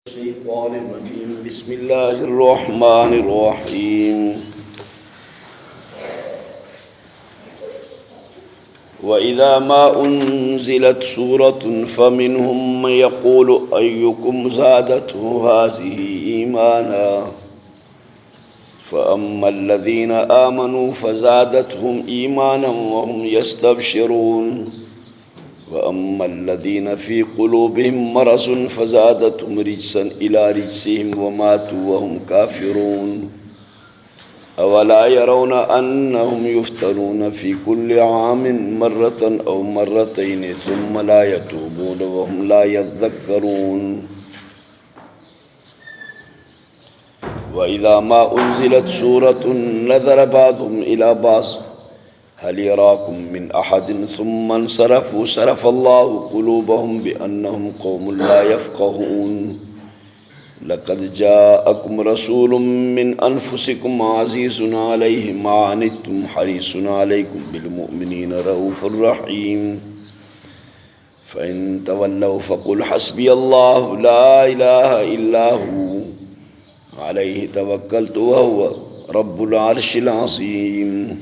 الشيطان الرجيم بسم الله الرحمن الرحيم وإذا ما أنزلت سورة فمنهم من يقول أيكم زادته هذه إيمانا فأما الذين آمنوا فزادتهم إيمانا وهم يستبشرون وأما الذين في قلوبهم مرض فزادتهم رجسا إلى رجسهم وماتوا وهم كافرون أولا يرون أنهم يفتنون في كل عام مرة أو مرتين ثم لا يتوبون وهم لا يذكرون وإذا ما أنزلت سورة نظر بعضهم إلى بعض هل يراكم من أحد ثم انصرفوا صرف الله قلوبهم بأنهم قوم لا يفقهون لقد جاءكم رسول من أنفسكم عزيز عليه ما عنتم حريص عليكم بالمؤمنين رؤوف رحيم فإن تولوا فقل حسبي الله لا إله إلا هو عليه توكلت وهو رب العرش العظيم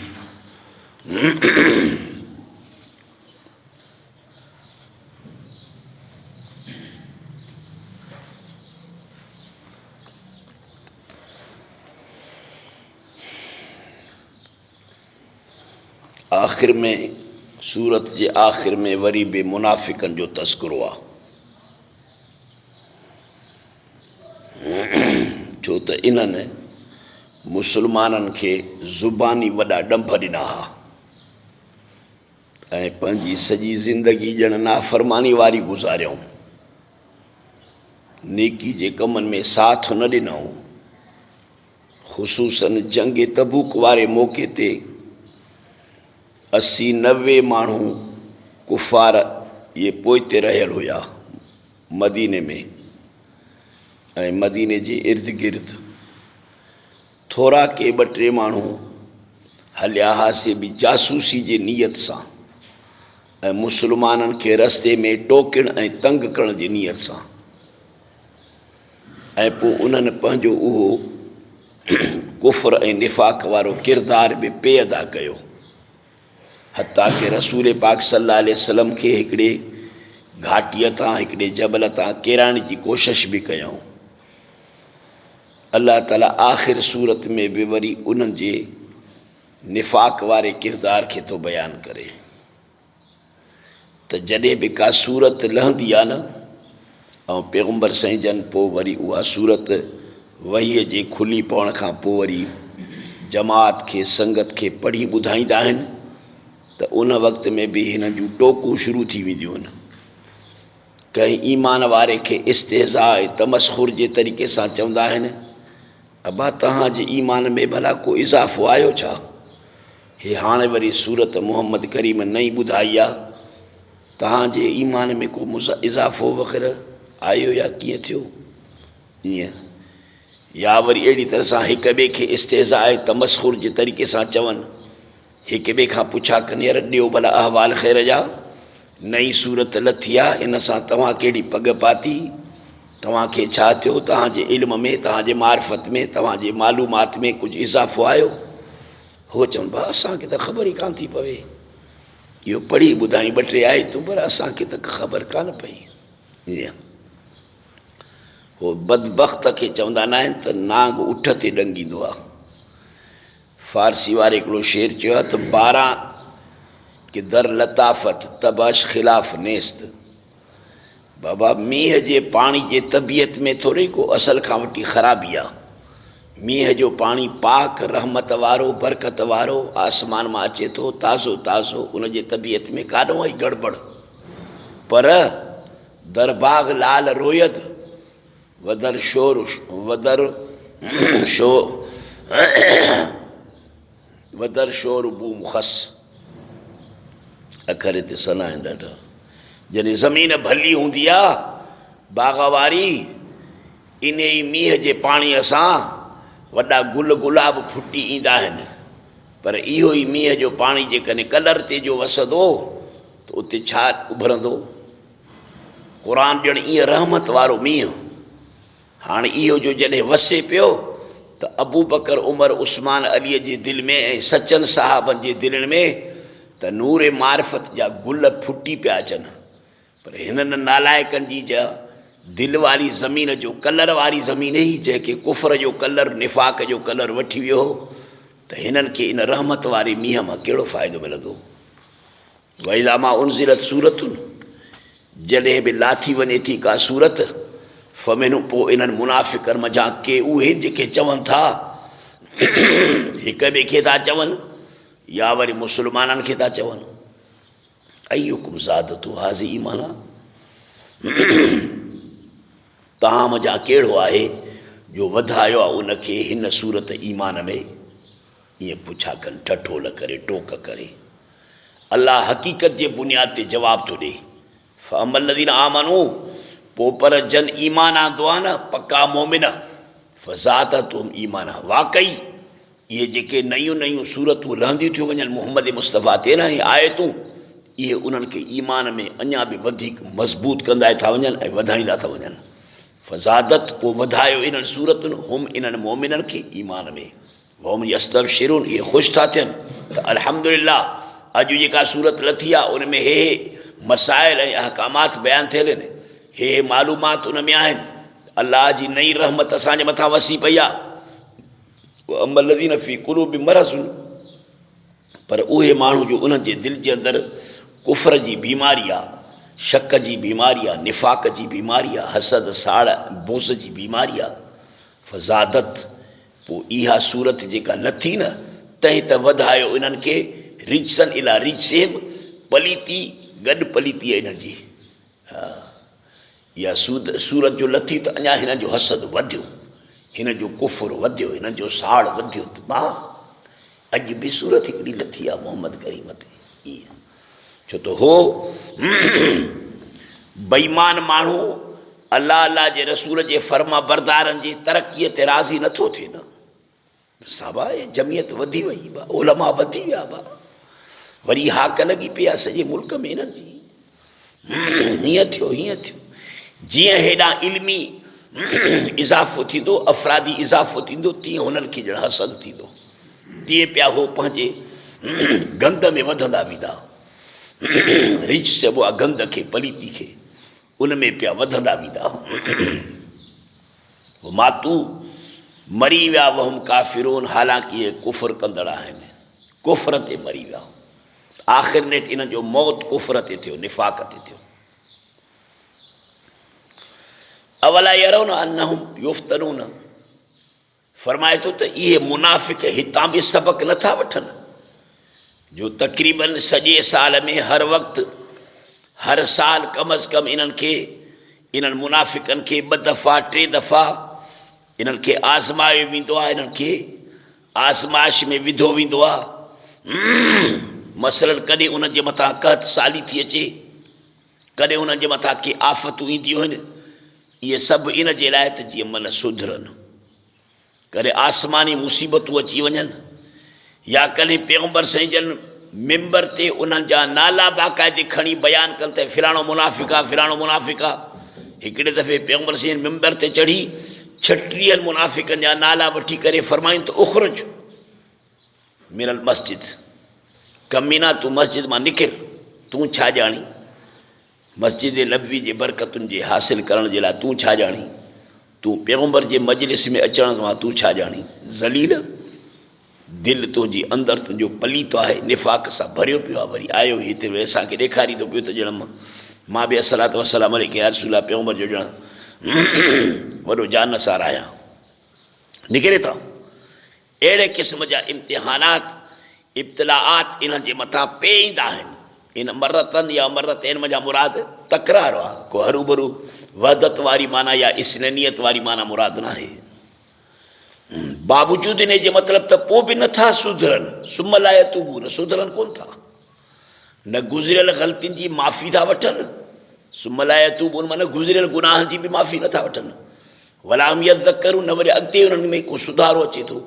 آخر میں سورت جے آخر میں وری بے منافقن جو تذکرو آ چھو تو انہن مسلمانن کے زبانی وڈا ڈمپ ڈنا ہا ऐं पंहिंजी सॼी ज़िंदगी ॼण नाफ़रमानी वारी गुज़ारियऊं, नेकी जे कमनि में साथ न ॾिनऊं। ख़ुसूसन जंग तबूक वारे मौक़े ते 80-90 माण्हू कुफ़ार इहे पोइते रहियल हुया मदीने में ऐं मदीने जे इर्द गिर्द। थोरा के 2-3 माण्हू हलिया हासे बि जासूसी जे नियत सां ऐं मुसलमाननि खे रस्ते में टोकण ऐं तंग करण जी नियत सां। ऐं पोइ उन्हनि पंहिंजो उहो कुफ़र ऐं निफ़ाक़ वारो किरदार बि पे अदा कयो, हता कि रसूल पाक सल्लल्लाहु अलैहि वसल्लम खे हिकिड़े घाटीअ तां हिकिड़े जबल तां किराइण जी कोशिश बि कयऊं। अल्लाह ताला आख़िर सूरत में बि वरी उन्हनि जे निफ़ाक़ वारे किरदार खे थो बयानु करे त जॾहिं बि का सूरत लहंदी आहे न ऐं पैगम्बर साईं जन पोइ वरी उहा सूरत वहीअ जे खुली पवण खां पोइ वरी जमात खे संगत खे पढ़ी ॿुधाईंदा आहिनि त उन वक़्त में बि हिन जूं टोकूं शुरू थी वेंदियूं आहिनि। कंहिं ईमान वारे खे इस्तेज़ा ऐं तमस्खुर जे तरीक़े सां चवंदा आहिनि, अबा तव्हांजे ईमान में भला को इज़ाफ़ो आयो छा? हे हाणे वरी सूरत मुहम्मद करीम नई ॿुधाई आहे, तव्हांजे ईमान में को इज़ाफ़ो वग़ैरह आयो या कीअं थियो? ईअं या वरी अहिड़ी तरह सां हिक ॿिए खे इस्तेज़ा ऐं तमस्खुर जे तरीक़े सां चवनि, हिक ॿिए खां पुछा कनि, यार ॾियो भला अहवाल ख़ैर जा, नई सूरत लथी आहे, इन सां तव्हां कहिड़ी पग पाती, तव्हांखे छा थियो, तव्हांजे इल्म में, तव्हांजे मार्फत में, तव्हांजे मालूमात में कुझु इज़ाफ़ो आयो? हो चवनि भाउ असांखे त ख़बर ई कान थी पवे, इहो पढ़ी ॿुधाई 2-3 आयतूं पर असांखे त ख़बर कान पई। ईअं हो बदबख़्त खे चवंदा न आहिनि त नांग उठ ते ॾंगींदो आहे। फारसी वारे हिकिड़ो शेर चयो आहे त 12 कि दर लताफ़त तबाश ख़िलाफ़ नेस्त। बाबा मींहं जे पाणी जे तबियत में थोरी को असल खां वठी ख़राबी आहे। मींहं जो पाणी पाक रहमत वारो बरकत वारो आसमान मां अचे थो ताज़ो ताज़ो, उन जे तबियत में काॾो आई गड़बड़। पर दरबाग लाल रोयद वदर शोर वदर शोर बू मुखस। अखर हिते सना आहिनि ॾाढा। जॾहिं ज़मीन भली हूंदी आहे बाग़ वारी, इन ई मींहं जे पाणीअ सां वॾा गुल गुलाब फुटी ईंदा आहिनि। पर इहो ई मींहं जो पाणी जेकॾहिं कलर ते जो वसंदो त उते छा उभरंदो? क़ुरान ॼण ईअं रहमत वारो मींहुं हाणे इहो जो जॾहिं वसे पियो त अबू बकर उमर उस्मान अलीअ जे दिलि में ऐं सचनि साहबनि जे दिलनि में त नूर मारिफत जा गुल फुटी पिया अचनि। पर हिननि नालाइकनि जी जा दिलि वारी ज़मीन जो कलर वारी ज़मीन ई जंहिंखे कुफर जो कलर निफ़ाक़ जो कलर वठी वियो हो, त हिननि खे इन रहमत वारे मींहं मां कहिड़ो फ़ाइदो मिलंदो। वइज़ा मां उनज़िलत सूरतुनि, जॾहिं बि लाथी वञे थी का सूरत, फमिन पोइ इन्हनि मुनाफ़िकनि मज़ा के उहे जेके चवनि था हिक ॿिए खे था चवनि या वरी मुस्लमाननि खे था चवनि, अय्युकुम ज़ादतु हाज़ी ईमाना, तव्हां मज़ा कहिड़ो आहे जो वधायो आहे उनखे हिन सूरत ईमान में। ईअं पुछा कनि, ठठोल करे, टोक करे। अल्लाह हक़ीक़त जे बुनियाद ते जवाब थो ॾे, फ़अमल लज़ीन आमनू, पोइ पर जन ईमान आंदो आहे न, पका मोमिन, फ़ज़ादतहुम ईमाना। वाक़ई इहे जेके नयूं नयूं सूरतूं लहंदियूं थियूं वञनि मुहम्मद मुस्तफ़ा ते न आयतूं, इहे उन्हनि खे ईमान में अञा बि वधीक मज़बूत कंदा था वञनि ऐं वधाईंदा था वञनि। फ़ज़ादत, पोइ वधायो इन्हनि सूरतुनि हुम इन्हनि मोमिननि खे ईमान में। हुम यस्तबशिरून, इहे ख़ुशि था थियनि त अल्हम्दुलिल्लाह अॼु जेका सूरत लथी आहे उन में हे मसाइल ऐं अहकामात बयानु थियल आहिनि, हे मालूमात उन में आहिनि, अल्लाह जी नई रहमत असांजे मथां वसी पई आहे। अमल लज़ीन फ़ी क़ुलूबि मरज़ुन, पर उहे माण्हू जो उन्हनि जे दिलि जे अंदरि कुफ़र जी बीमारी आहे, शक जी बीमारी आहे, निफ़ाक़ जी बीमारी आहे, हसद साड़ बोज़ जी बीमारी आहे। फ़ज़ादत, पोइ इहा सूरत जेका लथी न, तंहिं त वधायो इन्हनि खे रिजसन इला रिजसेम, पलीती गॾु पलीती इन्हनि जी। इहा सूरत जो लथी त अञा हिननि जो हसद वधियो, हिन जो कुफुर वधियो, हिननि जो साड़ वधियो। मां अॼु बि सूरत हिकिड़ी लथी आहे मोहम्मद करीम ते, ईअं छो त हो बेईमान माण्हू अल्लाह अल्लाह जे रसूल जे फर्मा बरदारनि जी तरक़ीअ ते राज़ी नथो थिए न। साबा जमियत वधी वई बा, उलमा वधी विया बा, वरी हाक लॻी पई आहे सॼे मुल्क में हिननि जी, हीअं थियो हीअं थियो। जीअं हेॾां इल्मी इज़ाफ़ो थींदो, अफ़रादी इज़ाफ़ो थींदो, तीअं हुननि खे ॼण हसद थींदो, तीअं पिया हो पंहिंजे गंद में वधंदा वेंदा। रिच चइबो आहे गंद खे, पलीती खे, उन में पिया वधंदा वेंदा। मातू मरी विया वहुम काफ़िरून, हालांकि इहे कुफ़र कंदड़ आहिनि, कुफ़र ते मरी विया। आख़िर नेट इन्हनि जो मौत कुफ़र ते थियो, निफ़ाक़ ते थियो। अवला यरौन अन्नहुम युफ्तनून, फरमाए थो त इहे मुनाफ़िक़ हितां बि सबक़ नथा वठनि, जो तक़रीबन सॼे साल में हर वक़्तु हर साल कम अज़ कम इन्हनि खे, इन्हनि मुनाफ़िक़नि खे 2 दफ़ा 3 दफ़ा इन्हनि खे आज़मायो वेंदो आहे, इन्हनि खे आज़माइश में विधो वेंदो आहे। मसलन कॾहिं उन्हनि जे मथां कहत साली थी अचे, कॾहिं उन्हनि जे मथां के आफ़तूं ईंदियूं आहिनि, इहे सभु इन जे लाइ त जीअं मन सुधरनि। कॾहिं आसमानी मुसीबतूं अची वञनि, या कॾहिं पैगम्बर साईं जन मिंबर ते उन्हनि जा नाला बाक़ाइदे खणी बयानु कनि त फिलाणो मुनाफ़िक़ आहे, फिलाणो मुनाफ़िक़ आहे। हिकिड़े दफ़े पैगम्बर साईं मिंबर ते चढ़ी 36 मुनाफ़िक़नि जा नाला वठी करे फरमाइनि त उख़रुज मिनल मस्जिद, कमीना तूं मस्जिद मां निकिर, तूं छा ॼाणी मस्जिद नबवी जे बरकतुनि जे हासिल करण जे लाइ, तूं छा ॼाणी, तूं पैगम्बर जे मजलिस में अचण मां तूं छा ॼाणी। ज़लील, दिलि तुंहिंजी अंदरि तुंहिंजो पलीतो आहे, निफ़ाक़ सां भरियो पियो आहे, वरी आयो हिते असांखे ॾेखारींदो पियो त ॼण मां बि अस्सलातु वस्सलाम अलैहि या रसूल पैगम्बर जो ॼण वॾो जानसार आहियां। निकिरे थो अहिड़े क़िस्म जा इम्तिहानात इब्तिलाआत इन्हनि जे मथां पेईंदा आहिनि। इन मरतनि या मरतनि मज़ा मुराद तकरार आहे, को हरू भरू वहदत वारी माना या इस्लानियत वारी माना मुराद न आहे। बावजूद इन जे मतिलबु त पोइ बि नथा सुधरनि, सुमलाए तूबू न सुधरनि कोन था, न गुज़िरियल ग़लतियुनि जी माफ़ी था वठनि, सुमलाए तूबू माना गुज़िरियल गुनाहनि जी बि माफ़ी नथा वठनि। वलाम यज़करू, न वरी अॻिते उन्हनि में को सुधारो अचे थो,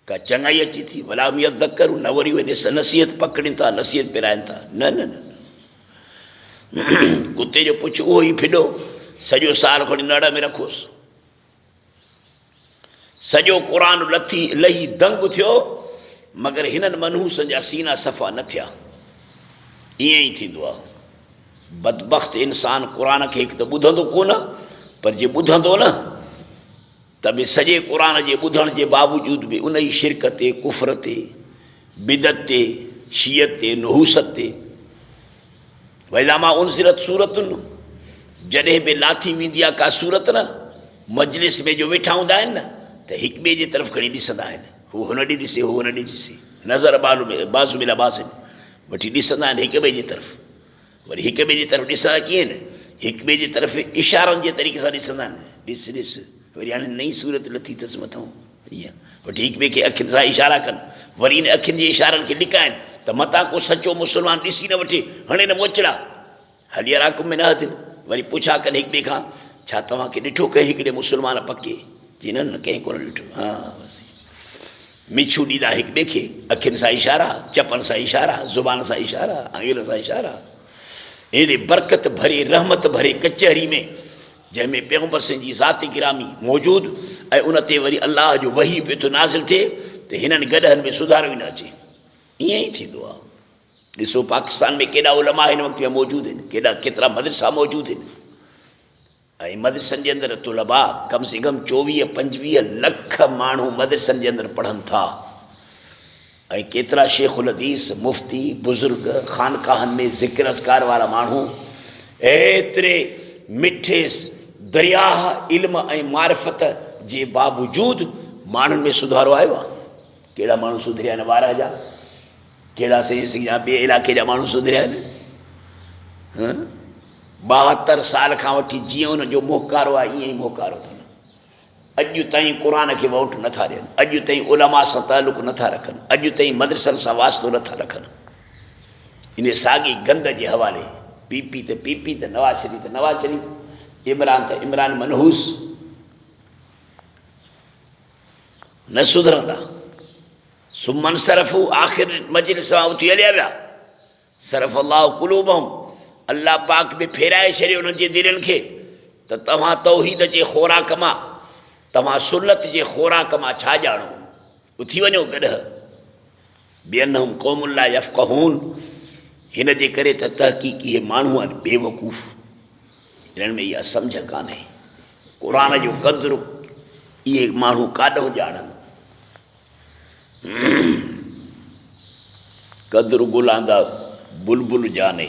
का चङाई अचे थी। वलाम यज़करू, न वरी उहे नसीहत पकड़नि था, नसीहत पिराइनि था। न न न, कुते जो पुछ उहो ई फिॾो, सॼो साल खणी नड़ में रखोसि, सॼो क़ुरान लही दंग थियो मगर हिननि मनहूसनि जा सीना सफ़ा न थिया। ईअं ई थींदो आहे। बदबख़्त इंसान क़ुरान खे हिकु त ॿुधंदो कोन, पर जे ॿुधंदो न त बि सॼे क़ुरान जे ॿुधण जे बावजूद बि उन ई शिरक ते, कुफ़र ते, बिदत ते, शियत ते, नुहूसत ते। वैला मां उनज़िलत सूरतुनि, जॾहिं बि लाथी वेंदी आहे का सूरत न, मजलिस में जो वेठा हूंदा आहिनि न त हिक ॿिए जे तरफ़ खणी ॾिसंदा आहिनि। हू हुन ॾे ॾिसे, हू हुन ॾे ॾिसे, नज़र बाज़ु मिला बाज़ वठी ॾिसंदा आहिनि हिक ॿिए जी तरफ़। वरी हिक ॿिए जी तरफ़ ॾिसंदा कीअं न, हिक ॿिए जी तरफ़ इशारनि जे तरीक़े सां ॾिसंदा आहिनि। ॾिस ॾिस, वरी हाणे नई सूरत लथी अथसि मथां, ईअं वठी हिक ॿिए खे अखियुनि सां इशारा कनि। वरी इन अखियुनि जे इशारनि खे लिकाइनि त मतां को सचो मुस्लमान ॾिसी न वठे, हणे न मोचड़ा हली अराकुम में न हथ। वरी पुछा कनि हिक ॿिए खां, छा तव्हांखे ॾिठो कंहिं हिकिड़े मुस्लमान पके? जी न न, कंहिं कोन ॾिठो। हा बसि मिछू ॾींदा हिक ॿिए खे, अखियुनि सां इशारा, चपनि सां इशारा, ज़ुबान सां इशारा, आङिरि सां इशारा। हेॾे बरकत भरे, रहमत भरे कचहरी में, जंहिंमें पैगंबर जी ज़ात गिरामी मौजूदु, ऐं उन ते वरी अलाह जो वही पियो थो नाज़िल थिए त हिननि गॾहनि में सुधारो ई न अचे। ईअं ई थींदो आहे। ॾिसो पाकिस्तान में केॾा उलमा हिन वक़्तु मौजूदु आहिनि, केतिरा मदरसा मौजूदु आहिनि, ऐं मदरसनि जे अंदरि तुलबा कम से कम 24-25 लख माण्हू मदरसनि जे अंदरि पढ़नि था। ऐं केतिरा शेखुल हदीस, मुफ़्ती, बुज़ुर्ग, ख़ानकाहनि में ज़िक्र अज़कार वारा माण्हू, एतिरे मिठे दरिया इल्म ऐं मारिफत जे बावजूदु माण्हुनि में सुधारो आयो आहे। कहिड़ा माण्हू सुधरिया आहिनि? 12,000। कहिड़ा सही जा ॿिए इलाइक़े जा माण्हू सुधरिया आहिनि? 72 साल खां वठी जीअं उनजो मोहकारो आहे ईअं ई मोहकारो अथनि। अॼु ताईं क़ुरान खे वोट नथा ॾियनि, अॼु ताईं उलमा सां तालुक़ु नथा रखनि, अॼु ताईं मदरसनि सां वास्तो नथा रखनि। इन साॻी गंद जे हवाले पीपी त नवाज़ शरीफ़ त नवाज़ शरीफ़, इमरान त इमरान मनहूस न सुधरंदा। सुमन सरफ़ू आख़िर मजलिस मां उथी हलिया विया। सरफ़ अल्लाह कुलूबहुम, अल्लाह पाक बि फेराए छॾियो उन्हनि जे दिलनि खे त तव्हां तौहीद जे ख़ोराक मां, तव्हां सुन्नत जे ख़ोराक मां छा ॼाणो? उथी वञो गॾु। बेअनहुम क़ौमुन ला यफ़क़हून, हिन जे करे त तहक़ीक़ इहे माण्हू आहिनि बेवकूफ़, हिननि में इहा सम्झ कान्हे क़ुरान जो क़द्रु। इहे माण्हू काॾों ॼाणनि? क़द्रु गुलांदा बुलबुल जाने,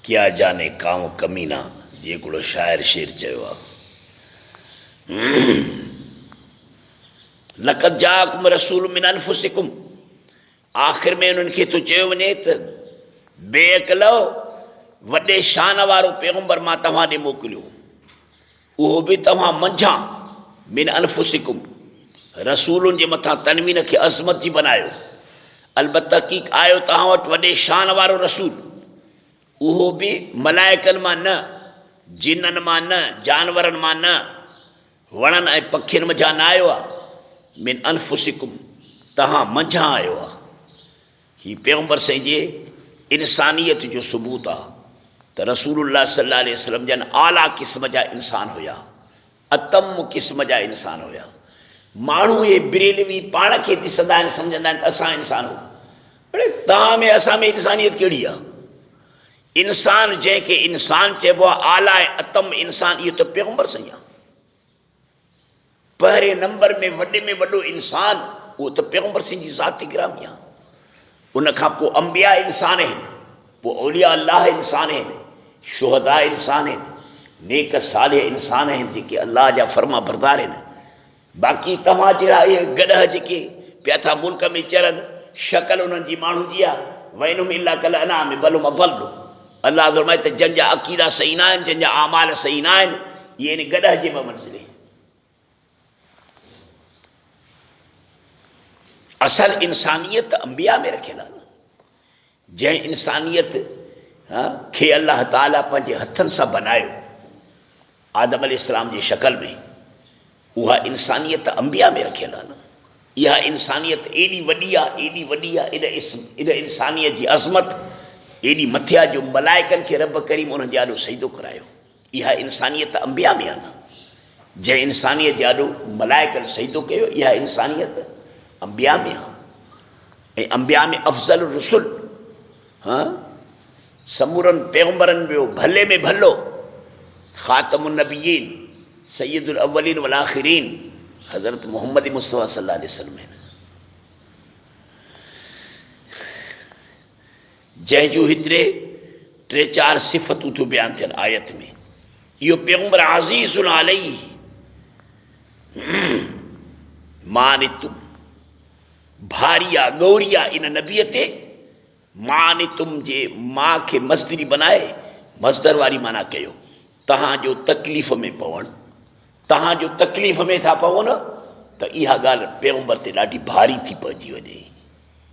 क्या जाने कांव कमीना, जे हिकिड़ो शाइर शेर चयो आहे। लक़द जाअकुम रसूलुम मिन अनफुसिकुम, आख़िर में उन्हनि खे थो चयो वञे त बेअक़लो वॾे शान वारो पैगंबर मां तव्हां ॾे मोकिलियो, उहो बि तव्हां मंझां, मिन अनफुसिकुम, रसूलुनि जे मथां तनवीन खे अज़मत जी बनायो। अलबत्ता की आयो तव्हां वटि वॾे शान वारो रसूल, उहो बि मलाइकनि मां न, जिन्ननि मां न, जानवरनि मां न, वणनि ऐं पखियुनि मझां न आयो आहे। मिन अनफुसिकुम, तव्हां मंझां आयो आहे। हीउ पैगंबर साईं जे इंसानियत जो सबूत आहे त रसूलुल्लाह सल्लल्लाहु अलैहि वसल्लम जन आला क़िस्म जा इंसान हुया, अतम क़िस्म जा इंसान हुया। माण्हू इहे बिरेलवी पाण खे ॾिसंदा आहिनि, सम्झंदा आहिनि त असां इंसान आहियूं। अड़े तव्हां में असां में इंसानियत कहिड़ी आहे? इंसान जंहिंखे इंसान चइबो आहे, आला ऐं अतम इंसान, इहो त पैगंबर साईं आहे। पहिरें नंबर में वॾे में वॾो इंसान उहो त पैगंबर साईं जी ज़ात गिरामी आहे। उनखां पोइ अंबिया इंसान आहिनि, पोइ औलिया अल्लाह इंसान आहिनि, शुहदा इंसान आहिनि, नेक सालिह इंसान आहिनि जेके अल्लाह जा फर्मा बरदार आहिनि। बाक़ी तव्हां जहिड़ा इहे गॾह जेके पिया था मुल्क में चरनि, शक्ल उन्हनि जी माण्हू जी आहे, वैनुम इल्ला कल अनाम बल अज़ल। अल्लाह फरमाए त जंहिंजा अक़ीदा सही न आहिनि, जंहिंजा आमाल सही न आहिनि, इहे इन गॾह जे ॿ मंज़िले। असल इंसानियत अंबिया में रखियल आहे। जंहिं इंसानियत खे अल्लाह ताला पंहिंजे हथनि सां बनायो आदम अलैहिस्सलाम जी शक्ल में, उहा इंसानियत अंबिया में रखियल आहे न। इहा इंसानियत एॾी वॾी आहे, एॾी वॾी आहे, इन इंसानियत जी अज़मत एॾी मथे आहे जो मलाइकनि खे रब करीम उन्हनि जे ॾाढो सजदो करायो। इहा इंसानियत अंबिया में आहे न। जंहिं इंसानियत ॾाढो मलाइकनि सजदो कयो, इहा इंसानियत अंबिया में आहे। ऐं अंबिया में अफ़ज़ल रसुल, हा, समूरनि पैगंबरनि जो भले में भलो, ख़ातमुन नबियीन, सैयदुल अव्वलीन वल आख़िरीन, हज़रत मोहम्मद मुस्तफ़ा सल्लल्लाहु अलैहि वसल्लम, जंहिंजूं हिते 3-4 सिफ़तूं थियूं बयानु थियनि आयत में। इहो पैगंबर अज़ीज़ुन अलैहि मानितुम, भारी आहे, ॻोरी आहे इन नबीअ ते। मानितुम जे मां खे मस्दरी बनाए, मस्दर वारी माना कयो, तव्हांजो तकलीफ़ में पवणु, तव्हांजो तकलीफ़ में था पवो न, त इहा ॻाल्हि पैगंबर ते ॾाढी भारी थी पइजी वञे,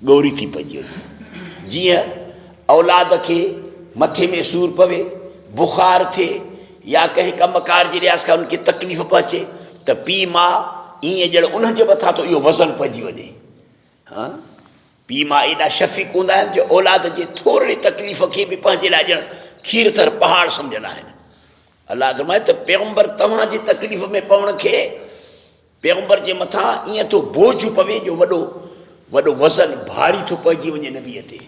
ॻोरी थी पइजी वञे। जीअं औलाद खे मथे में सूरु पवे, बुखार थिए, या कंहिं कमकार जे लिहाज़ खां उनखे तकलीफ़ पहुचे, त पीउ माउ ईअं ॼण उन्हनि जे मथां तो इहो वज़न पइजी वञे। हा, पीउ माउ एॾा शफ़ीक़ हूंदा आहिनि जो औलाद जे थोरी तकलीफ़ खे बि पंहिंजे लाइ ॼण खीर तर पहाड़ सम्झंदा आहिनि। अलाह फरमाए त पैगंबर तव्हांजी तकलीफ़ में पवण खे पैगंबर जे मथां ईअं थो बोझ पवे जो वॾो वॾो वज़न भारी थो पइजी वञे नबीअ ते।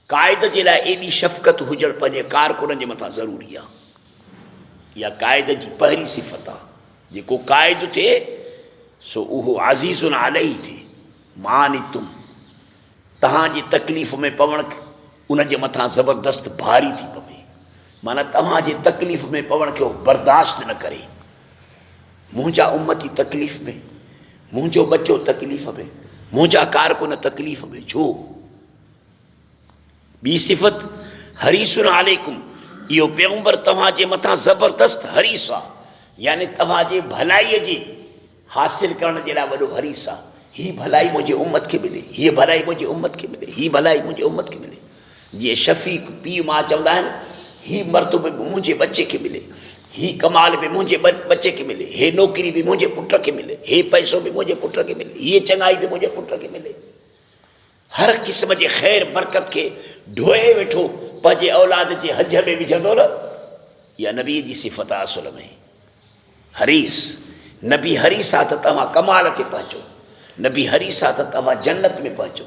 क़ाइद जे लाइ एॾी शफ़क़त हुजणु पंहिंजे कारकुननि जे मथां ज़रूरी आहे। इहा क़ाइद जी पहिरीं सिफ़त आहे। जेको क़ाइद थिए सो उहो अज़ीज़ुन अलैहि थिए। मानितुम, तव्हांजी तकलीफ़ में पवण उनजे मथां ज़बरदस्त भारी थी पवे, माना तव्हांजे तकलीफ़ में पवण खे बर्दाश्त न करे। मुंहिंजा उम्मती तकलीफ़ में, मुंहिंजो बच्चो तकलीफ़ में, मुंहिंजा कारकुन तकलीफ़ में छो। ॿी सिफ़त हरीसुन अलैकुम, इहो पैगंबर तव्हांजे मथां ज़बरदस्त हरीस आहे, यानी तव्हांजे भलाईअ जे हासिल करण जे लाइ वॾो हरीस आहे। हीअ भलाई मुंहिंजे उम्मत खे मिले, हीअ भलाई मुंहिंजे उम्मत खे मिले, हीअ भलाई मुंहिंजे उम्मत खे मिले। जीअं शफ़ीक़ पीउ मां चवंदा आहिनि, हीअ मर्तबो बि मुंहिंजे बचे खे मिले, हीअ कमाल बि मुंहिंजे बचे खे मिले, हे नौकिरी बि मुंहिंजे पुट खे मिले, हे पैसो बि मुंहिंजे पुट खे मिले, हीअ चङाई बि मुंहिंजे पुट खे मिले। हर क़िस्म जे ख़ैर बरकत खे ढोए वेठो पंहिंजे औलाद जे हज में विझंदो न। इहा नबी जी सिफ़त आहे असुल में हरीस। नबी हरीस आहे त तव्हां कमाल ते पहुचो, नबी हरीस आहे त तव्हां जन्नत में पहुचो,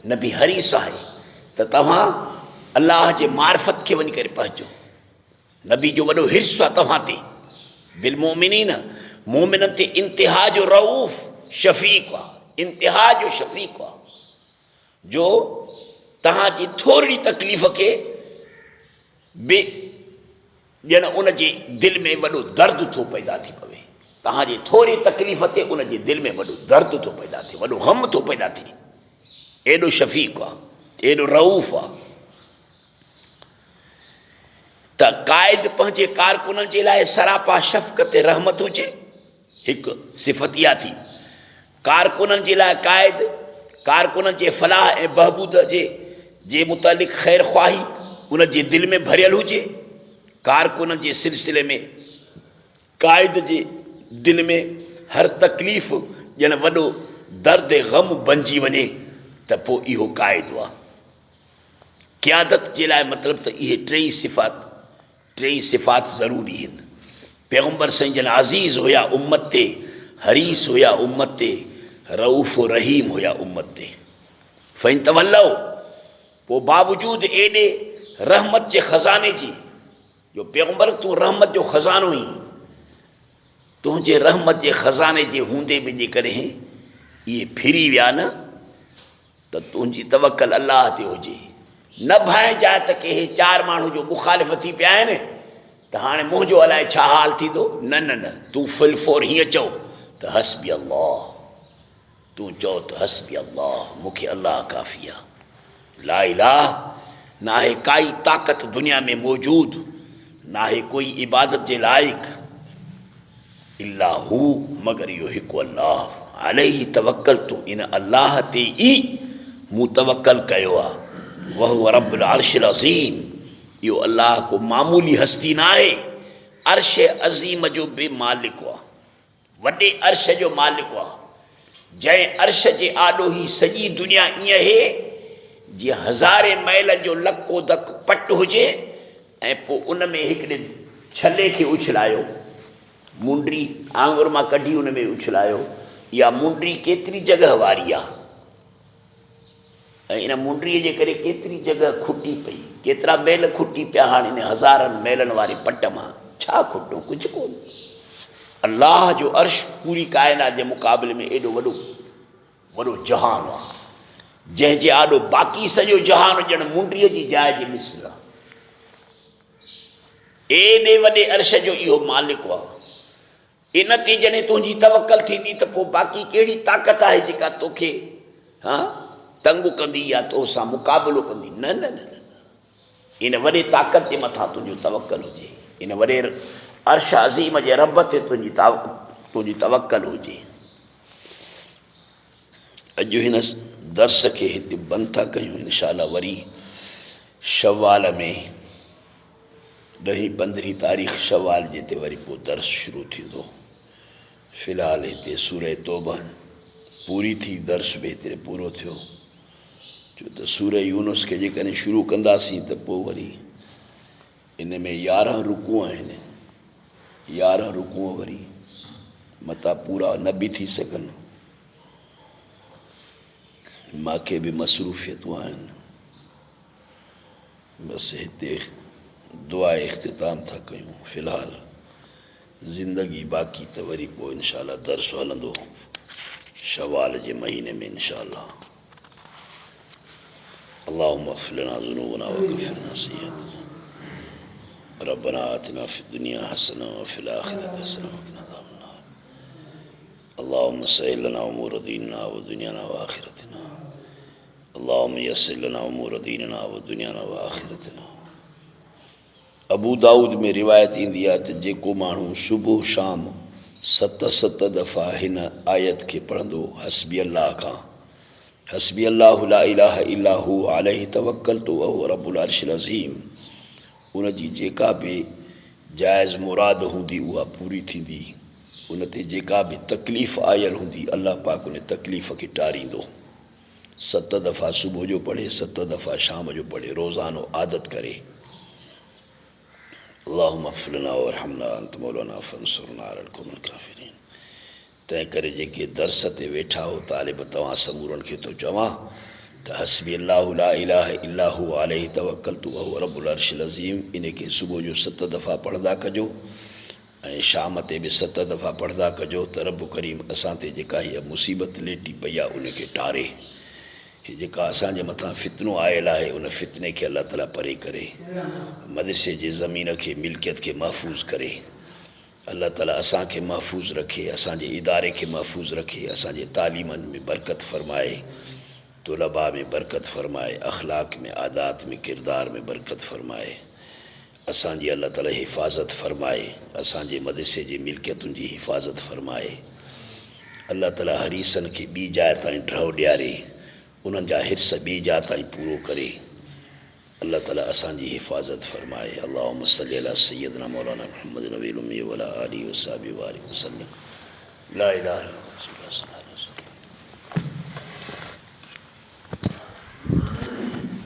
नबी हरीस आहे त तव्हां अलाह जे मार्फत खे वञी करे पहुचो। नबी जो वॾो हिर्स आहे तव्हां ते। बिल मोमिनीन, मोमिननि ते इंतिहा जो रऊफ़ शफ़ीक़ आहे, इंतिहा जो शफ़ीक़ आहे, जो तव्हांजी थोरी तकलीफ़ खे बि ॼण उनजे दिलि में वॾो दर्द थो पैदा थी पवे। तव्हांजी थोरी तकलीफ़ ते उनजे दिलि में वॾो दर्द थो पैदा थिए, वॾो ग़म थो पैदा थिए। एॾो शफ़ीक़ आहे, एॾो रऊफ़ आहे। त क़ाइद पंहिंजे कारकुननि जे लाइ सरापा शफ़क़त रहमत हुजे, हिकु सिफ़त इहा थी। कारकुननि जे लाइ क़ाइद, कारकुननि जे फलाह ऐं बहबूद जे मुतालिक़ ख़ैर ख़्वाही उन जे दिलि में भरियल हुजे। कारकुननि जे सिलसिले में क़ाइद जे दिलि में हर तकलीफ़ ॼण वॾो दर्द ग़म बणिजी वञे त पोइ इहो क़ाइदो आहे। क़ियादत जे लाइ मतिलबु त इहे टई सिफ़ात ज़रूरी आहिनि। पैगंबर साईं जन अज़ीज़ हुया उम्मत ते, हरीस हुया उम्मत ते, रऊफ़ रहीम हुया उम्मत ते। फ़इन तवल्लव, पोइ बावजूदि एॾे रहमत जे ख़ज़ाने जी, जो पैगंबर तूं रहमत जो ख़ज़ानो ई, तुंहिंजे रहमत जे ख़ज़ाने जे हूंदे बि जेकॾहिं इहे फिरी विया न, त तुंहिंजी तवक्कल अलाह ते हुजे। न भाइजाए त कंहिं 4 माण्हू जो मुखालिफ़ थी पिया आहिनि त हाणे मुंहिंजो अलाए छा हाल थींदो। न न न, तूं फिलफोर हीअं चओ त हस्बी अल्लाह, तूं चओ त हस्बी अल्लाह, मूंखे अल्लाह काफ़ी आहे। ला इलाह, न आहे काई ताक़त दुनिया में मौजूदु, न आहे कोई इबादत जे लाइक़ इल्ला हू, मगर इहो हिकु अल्लाह। अलैहि तवक्कल तूं, इन अल्लाह ते ई मूं तवक्कल कयो आहे। वहुव रब्बुल अर्शिल अज़ीम, इहो अल्लाह को मामूली हस्ती न आहे, अर्श अज़ीम जो बि मालिक आहे, वॾे अर्श जो मालिक आहे। जंहिं अर्श जे आॾो ई सॼी दुनिया ईअं आहे जीअं 1000 मैल जो लको धक पट हुजे, ऐं पोइ उन में हिकिड़े छले खे उछलायो, मुंडी आंगुर मां कढी उन में उछलायो। इहा मुंडी केतिरी जॻह वारी आहे ऐं इन मुंडीअ जे करे केतिरी जॻह खुटी पई, केतिरा मेल खुटी पिया। हाणे इन हज़ारनि मेलनि वारे पट मां छा खुटो, कुझु कोन। अल्लाह जो अर्श पूरी काइनात जे मुक़ाबले में एॾो वॾो वॾो जहान आहे जंहिंजे आॾो बाक़ी सॼो जहान ॼण मुंडीअ जी जाइ जे मिसल आहे। एॾे वॾे अर्श जो इहो मालिक आहे। इन ते जॾहिं तुंहिंजी तवकल थींदी त पोइ बाक़ी कहिड़ी ताक़त आहे जेका तोखे तंग कंदी या तोसां मुक़ाबिलो कंदी? न न न इन वॾे ताक़त जे मथां तुंहिंजो तवकल हुजे, इन वॾे अर्श अज़ीम जे रब ते तुंहिंजी तवकल हुजे। अॼु हिन दर्स खे हिते बंदि था कयूं। इंशाअल्लाह वरी शवाल में 10-15 तारीख़ शवाल जे ते वरी पोइ दर्स शुरू थींदो। फ़िलहाल हिते सूरह तौबा पूरी थी, दर्स बि हिते पूरो थियो। छो त सूरह यूनुस खे जेकॾहिं शुरू कंदासीं त पोइ वरी इन में 11 रुकू आहिनि। 11 रुकू वरी मता पूरा न बि थी सघनि। मूंखे बि मसरूफ़ियतूं आहिनि। बसि हिते दुआ इख़्तिताम था कयूं। फ़िलहाल ज़िंदगी बाक़ी त वरी पोइ इंशाअल्लाह दर्स हलंदो शवाल जे महीने में इंशाअल्लाह। अल्लाहुम्मा अग़फ़िर लना ज़ुनूबना वग़फ़िर लना सय्यिअतना रब्बना आतिना फ़िद्दुनिया हसना व फ़िल आख़िरति हसना व क़िना अज़ाबन्नार। अल्लाहुम्मा सह्हिल लना उमूर दीनिना व दुनियाना व आख़िरतिना। अल्लाहुम्मा यस्सिर लना उमूर दीनिना व दुनियाना व आख़िरतिना। अबू दाऊद में रिवायत ईंदी आहे त जेको माण्हू सुबुह शाम 7 दफ़ा हिन आयत खे पढ़ंदो हस्बी अल्लाह खां, हस्बी अल्लाहु ला इलाहा इल्ला हू अलैहि तवक्कलतु व हुव रब्बुल अर्शिल अज़ीम, उन जी जेका बि जाइज़ मुराद हूंदी उहा पूरी थींदी। उन ते जेका बि तकलीफ़ आयल हूंदी अल्लाह पाक उन तकलीफ़ खे टारींदो। 7 दफ़ा सुबुह जो पढ़े, 7 दफ़ा शाम जो पढ़े, रोज़ानो आदत करे। अल्लाहुम्मा अग़फ़िर लना वरहमना अंत मौलाना फंसुरना अलल क़ौमिल काफ़िरीन। तंहिं करे जेके दर्स ते वेठा हो तालिब, तव्हां समूरनि खे थो चवां त हस्बी अल्लाहु ला इलाहा इल्ला हू अलैहि तवक्कलतु व हुव रब्बुल अर्शिल अज़ीम, इन खे सुबुह जो 7 दफ़ा पढ़ंदा कजो ऐं शाम ते बि 7 दफ़ा पढ़ंदा कजो त रब करीम असां ते जेका हीअ मुसीबत लेटी पई आहे उनखे टारे। हीअ जेका असांजे मथां फितनो आयल आहे उन फितने खे अल्लाह ताला परे करे, मदरसे जे ज़मीन खे मिल्कियत खे महफ़ूज़ करे। अल्लाह ताला असांखे महफ़ूज़ रखे, असांजे इदारे खे महफ़ूज़ रखे, असांजे तालीमनि में बरकत फ़रमाए, तुलबा में बरकत फ़रमाए, अख़लाक़ में, आदात में, किरदार में बरकत फ़रमाए। असांजी अल्लाह ताला हिफ़ाज़त फ़रमाए, असांजे मदरसे जी मिल्कियतुनि जी हिफ़ाज़त फ़रमाए। अल्लाह ताला हरीसनि खे ॿी जाइ ताईं ड्रव ॾियारे, उन्हनि जा हिर्स ॿी जाइ ताईं पूरो करे। अल्लाह ताला असांजी हिफ़ाज़त फ़रमाए। अल्लाहुम्मा सल्लि अला सय्यदना मौलाना मुहम्मद नबील उम्मी व अला आलिहि व सहबिहि व बारिक वसल्लम। ला इलाहा इल्लल्लाह।